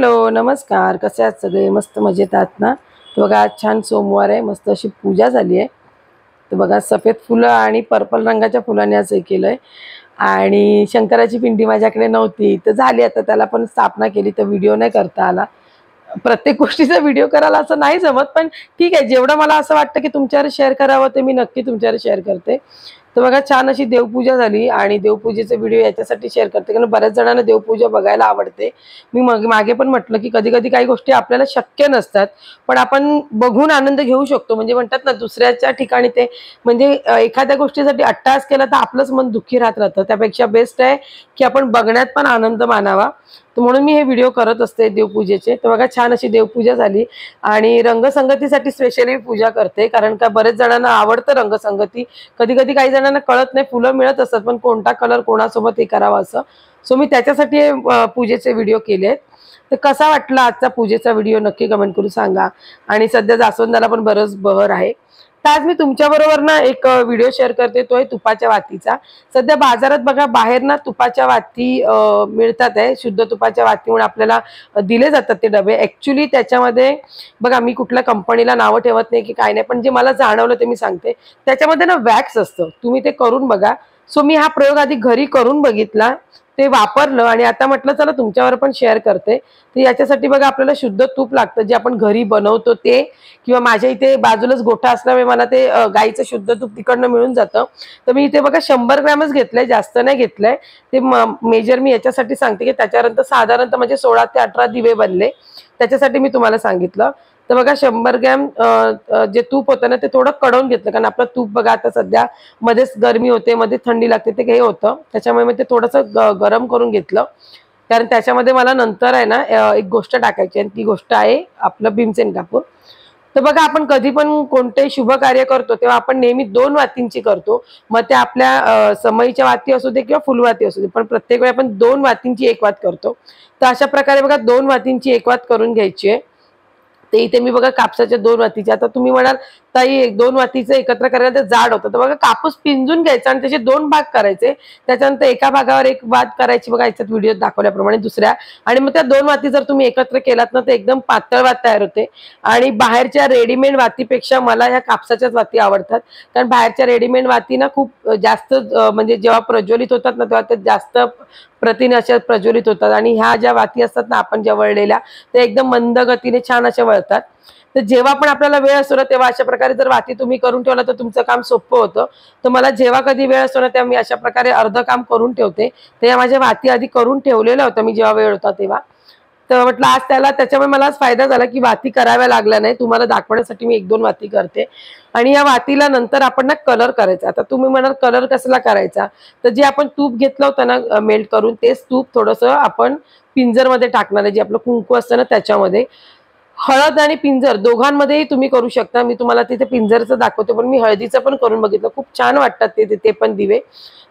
Hello नमस्कार, कसे आहात सगळे? मस्त मजेत आहात ना? तर बघा आज छान सोमवार आहे, मस्त अशी पूजा झाली आहे. तर बघा सफेद फुलं आणि पर्पल रंगाच्या फुलांनी असं हे केलंय. आणि शंकराची पिंडी माझ्याकडे नव्हती तर झाली, आता त्याला पण स्थापना केली तर व्हिडिओ नाही करता आला. प्रत्येक गोष्टीचा व्हिडिओ करायला असं नाही जमत, पण ठीक आहे, जेवढं मला असं वाटतं की तुमच्यावर शेअर करावं ते मी नक्की तुमच्यावर शेअर करते. तर बघा छान अशी देवपूजा झाली आणि देवपूजेचे व्हिडिओ याच्यासाठी शेअर करते कारण बऱ्याच जणांना देवपूजा बघायला आवडते. मी मागे पण म्हटलं की कधी-कधी काही गोष्टी आपल्याला शक्य नसतात, पण आपण बघून आनंद घेऊ शकतो. म्हणजे म्हणतात ना दुसऱ्याच्या ठिकाणी ते म्हणजे एखाद्या गोष्टीसाठी अट्टहास केला तर आपलंच मन दुःखी राहतं. त्यापेक्षा बेस्ट आहे की आपण बघण्यात पण आनंद मानावा. तर म्हणून मी हे व्हिडिओ करत असते देवपूजेचे. तर बघा छान अशी देवपूजा झाली आणि रंगसंगतीसाठी स्पेशली पूजा करते, कारण का बरेच जणांना आवडतं रंगसंगती. कधी-कधी काही जणांना कळत नाही, फुलं मिळत असतात पण कोणता कलर कोणासोबत हे करावा असं. सो मी त्याच्यासाठी हे पूजेचे व्हिडिओ केलेत. तर कसा वाटला आजचा पूजेचा व्हिडिओ नक्की कमेंट करून सांगा. आणि सध्या जास्वंदाला पण बरंच बहर आहे. तर आज मी तुमच्याबरोबर ना एक व्हिडिओ शेअर करते, तो आहे तुपाच्या वातीचा. सध्या बाजारात बघा बाहेर ना तुपाच्या वाती मिळतात आहे, शुद्ध तुपाच्या वाती म्हणून आपल्याला दिले जातात ते डबे. ॲक्च्युअली त्याच्यामध्ये बघा मी कुठल्या कंपनीला नावं ठेवत नाही की काय नाही, पण जे मला जाणवलं ते मी सांगते. त्याच्यामध्ये ना वॅक्स असतं, तुम्ही ते करून बघा. सो मी हा प्रयोग आधी घरी करून बघितला, ते वापरलं आणि आता म्हटलं चला तुमच्यावर पण शेअर करते. तर याच्यासाठी बघा आपल्याला शुद्ध तूप लागतं, जे आपण घरी बनवतो ते, किंवा माझ्या इथे बाजूलाच गोठा असल्यामुळे मला ते गाईचं शुद्ध तूप तिकडनं मिळून जातं. तर मी इथे बघा 100 ग्रॅमच घेतलंय, जास्त नाही घेतलंय. ते मेजर मी याच्यासाठी सांगते की त्याच्यानंतर साधारणतः म्हणजे 16 ते 18 दिवे बनले, त्याच्यासाठी मी तुम्हाला सांगितलं. तर बघा 100 ग्रॅम जे तूप होतं ना ते थोडं कढवून घेतलं, कारण आपलं तूप बघा आता सध्या मध्येच गरमी होते, मध्ये थंडी लागते, ते हे होतं. त्याच्यामुळे मी ते थोडंसं गरम करून घेतलं, कारण त्याच्यामध्ये मला नंतर आहे ना एक गोष्ट टाकायची आणि ती गोष्ट आहे आपलं भीमसेन कापूर. तर बघा आपण कधी पण कोणतेही शुभ कार्य करतो तेव्हा आपण नेहमी 2 वातींची करतो. मग ते आपल्या समईच्या वाती असू दे किंवा फुलवाती असू दे, पण प्रत्येक वेळी आपण 2 वातींची एक वात करतो. तर अशा प्रकारे बघा 2 वातींची एक वात करून घ्यायची आहे. ते इथे मी बघा कापसाच्या 2 वातीच्या. आता तुम्ही म्हणाल ताई 2 वातीचं एकत्र करायला ते जाड होतं. तर बघा कापूस पिंजून घ्यायचा आणि त्याचे 2 भाग करायचे. त्याच्यानंतर एका भागावर एक वात करायची बघा याच्यात व्हिडिओत दाखवल्याप्रमाणे दुसऱ्या, आणि मग त्या 2 वाती जर तुम्ही एकत्र केलात ना तर एकदम पातळ वात तयार होते. आणि बाहेरच्या रेडीमेड वातीपेक्षा मला ह्या कापसाच्याच वाती आवडतात, कारण बाहेरच्या रेडीमेड वाती ना खूप जास्त म्हणजे जेव्हा प्रज्वलित होतात ना तेव्हा ते जास्त प्रथिने अशा प्रज्वलित होतात, आणि ह्या ज्या वाती असतात ना आपण ज्या वळलेल्या ते एकदम मंद गतीने छान अशा वळतात. तर जेव्हा पण आपल्याला वेळ असतो ना तेव्हा अशा प्रकारे जर वाती तुम्ही करून ठेवला तर तुमचं काम सोपं होतं. तर मला जेव्हा कधी वेळ असतो ना तेव्हा मी अशा प्रकारे अर्ध काम करून ठेवते. तर या माझ्या वाती आधी करून ठेवलेल्या होत्या मी जेव्हा वेळ होता तेव्हा. तर म्हटलं आज त्याच्यामुळे मला आज फायदा झाला की वाती कराव्या लागल्या नाही. तुम्हाला दाखवण्यासाठी मी 1-2 वाती करते. आणि या वातीला नंतर आपण ना कलर करायचा. आता तुम्ही म्हणाल कलर कसला करायचा? तर जे आपण तूप घेतलं होतं ना मेल्ट करून, तेच तूप थोडंसं आपण पिंजरमध्ये टाकणार आहे, जे आपलं कुंकू असतं ना त्याच्यामध्ये. हळद आणि पिंजर दोघांमध्येही तुम्ही करू शकता. मी तुम्हाला तिथे पिंजरचं दाखवते, पण मी हळदीचं पण करून बघितलं, खूप छान वाटतात ते पण दिवे.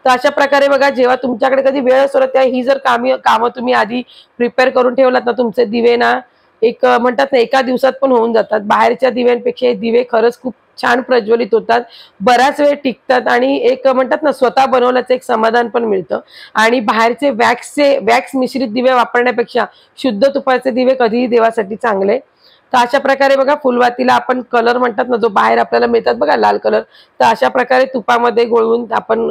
तर अशा प्रकारे बघा जेव्हा तुमच्याकडे कधी वेळ असतो ना तेव्हा ही जर कामं तुम्ही आधी प्रिपेअर करून ठेवलात ना, तुमचे दिवे ना एक म्हणतात ना एका दिवसात पण होऊन जातात. बाहेरच्या दिव्यांपेक्षा हे दिवे खरंच खूप छान प्रज्वलित होतात, बराच वेळ टिकतात आणि एक म्हणतात ना स्वतः बनवल्याचं एक समाधान पण मिळतं. आणि बाहेरचे वॅक्स मिश्रित दिवे वापरण्यापेक्षा शुद्ध तुपाचे दिवे कधीही देवासाठी चांगले. तर अशा प्रकारे बघा फुलवातीला आपण कलर म्हणतात ना जो बाहेर आपल्याला मिळतात बघा लाल कलर, तर अशा प्रकारे तुपामध्ये गोळून आपण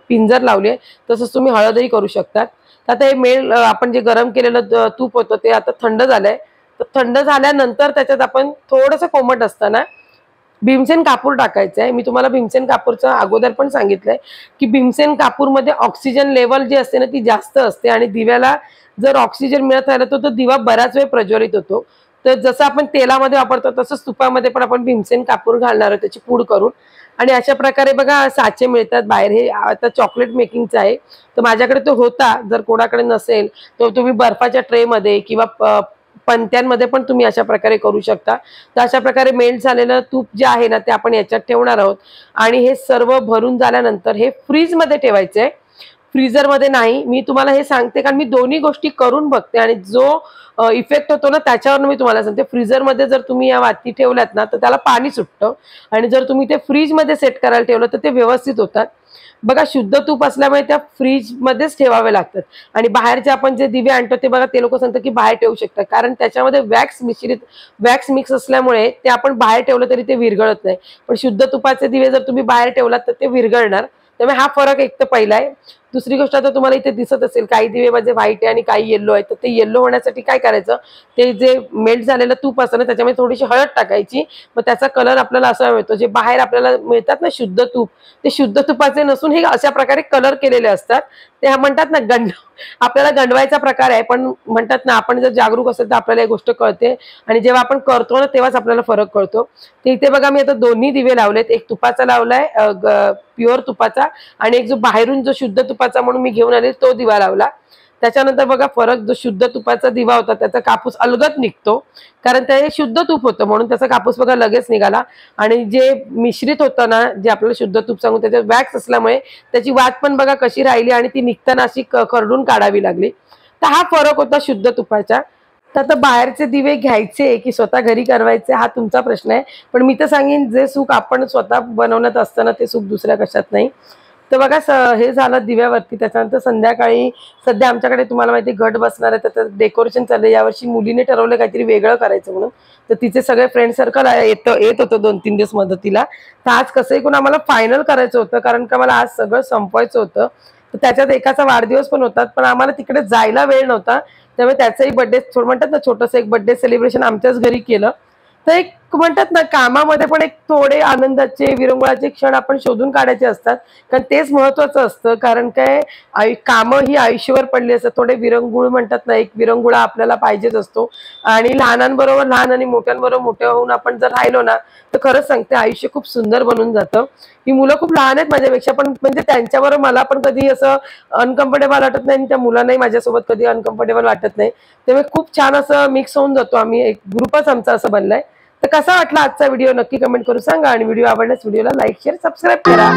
पिंजर लावले. तसंच तुम्ही हळदही करू शकतात. तर आता हे आपण जे गरम केलेलं तूप होतं ते आता थंड झालंय. तर थंड झाल्यानंतर त्याच्यात आपण थोडंसं कोमट असताना भीमसेन कापूर टाकायचं आहे. मी तुम्हाला भीमसेन कापूरचं अगोदर पण सांगितलंय की भीमसेन कापूरमध्ये ऑक्सिजन लेवल जी असते ना ती जास्त असते, आणि दिव्याला जर ऑक्सिजन मिळत राहिलं तर तो दिवा बराच वेळ प्रज्वलित होतो. तर जसं आपण तेलामध्ये वापरतो तसंच तुपामध्ये पण आपण भीमसेन कापूर घालणार आहोत त्याची पूड करून. आणि अशा प्रकारे बघा साचे मिळतात बाहेर, हे आता चॉकलेट मेकिंगचं आहे. तर माझ्याकडे तो होता, जर कोणाकडे नसेल तर तुम्ही बर्फाच्या ट्रेमध्ये किंवा पंत्यांमध्ये पण तुम्ही अशा प्रकारे करू शकता. तर अशा प्रकारे मेल्ट झालेलं तूप जे आहे ना ते आपण याच्यात ठेवणार आहोत. आणि हे सर्व भरून झाल्यानंतर हे फ्रीजमध्ये ठेवायचं आहे. फ्रीजरमध्ये नाही. मी तुम्हाला हे सांगते कारण मी दोन्ही गोष्टी करून बघते आणि जो इफेक्ट होतो ना त्याच्यावरून मी तुम्हाला सांगते. फ्रीजरमध्ये जर तुम्ही या वाती ठेवल्यात ना तर त्याला पाणी सुटतं आणि जर तुम्ही ते फ्रीजमध्ये सेट करायला ठेवलं तर ते व्यवस्थित होतात. बघा शुद्ध तूप असल्यामुळे त्या फ्रीजमध्येच ठेवावे लागतात आणि बाहेरचे आपण जे दिवे आणतो ते बघा ते लोक सांगतात की बाहेर ठेवू शकतात कारण त्याच्यामध्ये वॅक्स मिक्स असल्यामुळे ते आपण बाहेर ठेवलं तरी ते विरघळत नाही. पण शुद्ध तुपाचे दिवे जर तुम्ही बाहेर ठेवलात तर ते विरघळणार. त्यामुळे हा फरक एक तर पहिला आहे. दुसरी गोष्ट आता तुम्हाला इथे दिसत असेल काही दिवे माझे व्हाईट आहे आणि काही येल्लो आहे. तर ते येल्लो होण्यासाठी काय करायचं, ते जे मेल्ट झालेलं तूप असतं ना त्याच्यामध्ये थोडीशी हळद टाकायची. मग त्याचा कलर आपल्याला असा मिळतो. जे बाहेर आपल्याला मिळतात ना शुद्ध तूप, ते शुद्ध तुपाचे नसून हे अशा प्रकारे कलर केलेले असतात. ते म्हणतात ना आपल्याला गंडवायचा प्रकार आहे. पण म्हणतात ना आपण जर जागरूक असेल तर आपल्याला ही गोष्ट कळते आणि जेव्हा आपण करतो ना तेव्हाच आपल्याला फरक कळतो. तर इथे बघा मी आता दोन्ही दिवे लावलेत. एक तुपाचा लावलाय प्युअर तुपाचा आणि एक जो बाहेरून जो शुद्ध तुपाचा म्हणून मी घेऊन आले तो दिवा लावला. त्याच्यानंतर बघा फरक, जो शुद्ध तुपाचा दिवा होता त्याचा कापूस अलगद निघतो कारण ते शुद्ध तूप होतं म्हणून त्याचा कापूस बघा लगेच निघाला. आणि जे मिश्रित होतं ना जे आपल्याला शुद्ध तूप सांगू त्याच्यात वॅक्स असल्यामुळे त्याची वात पण बघा कशी राहिली आणि ती निघताना अशी खरडून काढावी लागली. तर हा फरक होता शुद्ध तुपाचा. तर आता बाहेरचे दिवे घ्यायचे की स्वतः घरी करवायचे हा तुमचा प्रश्न आहे. पण मी तर सांगेन जे सुख आपण स्वतः बनवण्यात असतं ना ते सुख दुसऱ्या कशात नाही. तर बघा हे झालं दिव्यावरती. त्याच्यानंतर संध्याकाळी सध्या आमच्याकडे तुम्हाला माहिती घट बसणार आहे तर डेकोरेशन चाललं. यावर्षी मुलीने ठरवलं काहीतरी वेगळं करायचं म्हणून. तर तिचे सगळे फ्रेंड सर्कल येत होतं 2-3 दिवस मदतीला. तर आज कसंही कोण आम्हाला फायनल करायचं होतं कारण का मला आज सगळं संपवायचं होतं. तर त्याच्यात एकाचा वाढदिवस पण होता पण आम्हाला तिकडे जायला वेळ नव्हता. त्यामुळे त्याचाही बर्थडे म्हणतात ना छोटंसं एक बर्थडे सेलिब्रेशन आमच्याच घरी केलं. तर एक म्हणतात ना कामामध्ये पण एक थोडे आनंदाचे विरंगुळाचे क्षण आपण शोधून काढायचे असतात कारण तेच महत्वाचं असतं. कारण काय कामं ही आयुष्यभर पडली असतात. थोडे विरंगुळ म्हणतात ना एक विरंगुळा आपल्याला पाहिजेच असतो आणि लहानांबरोबर लहान आणि मोठ्यांबरोबर मोठे होऊन आपण जर राहिलो ना तर खरंच सांगते आयुष्य खूप सुंदर बनून जातं. ही मुलं खूप लहान आहेत माझ्यापेक्षा पण म्हणजे त्यांच्याबरोबर मला पण कधी असं अनकम्फर्टेबल वाटत नाही आणि त्या मुलांनाही माझ्यासोबत कधी अनकम्फर्टेबल वाटत नाही. त्यामुळे खूप छान असं मिक्स होऊन जातो आम्ही. एक ग्रुपच आमचा असं बनलाय. तर कसा वाटला आजचा व्हिडिओ नक्की कमेंट करून सांगा आणि व्हिडिओ आवडल्यास व्हिडिओला लाईक शेअर सबस्क्राईब करा.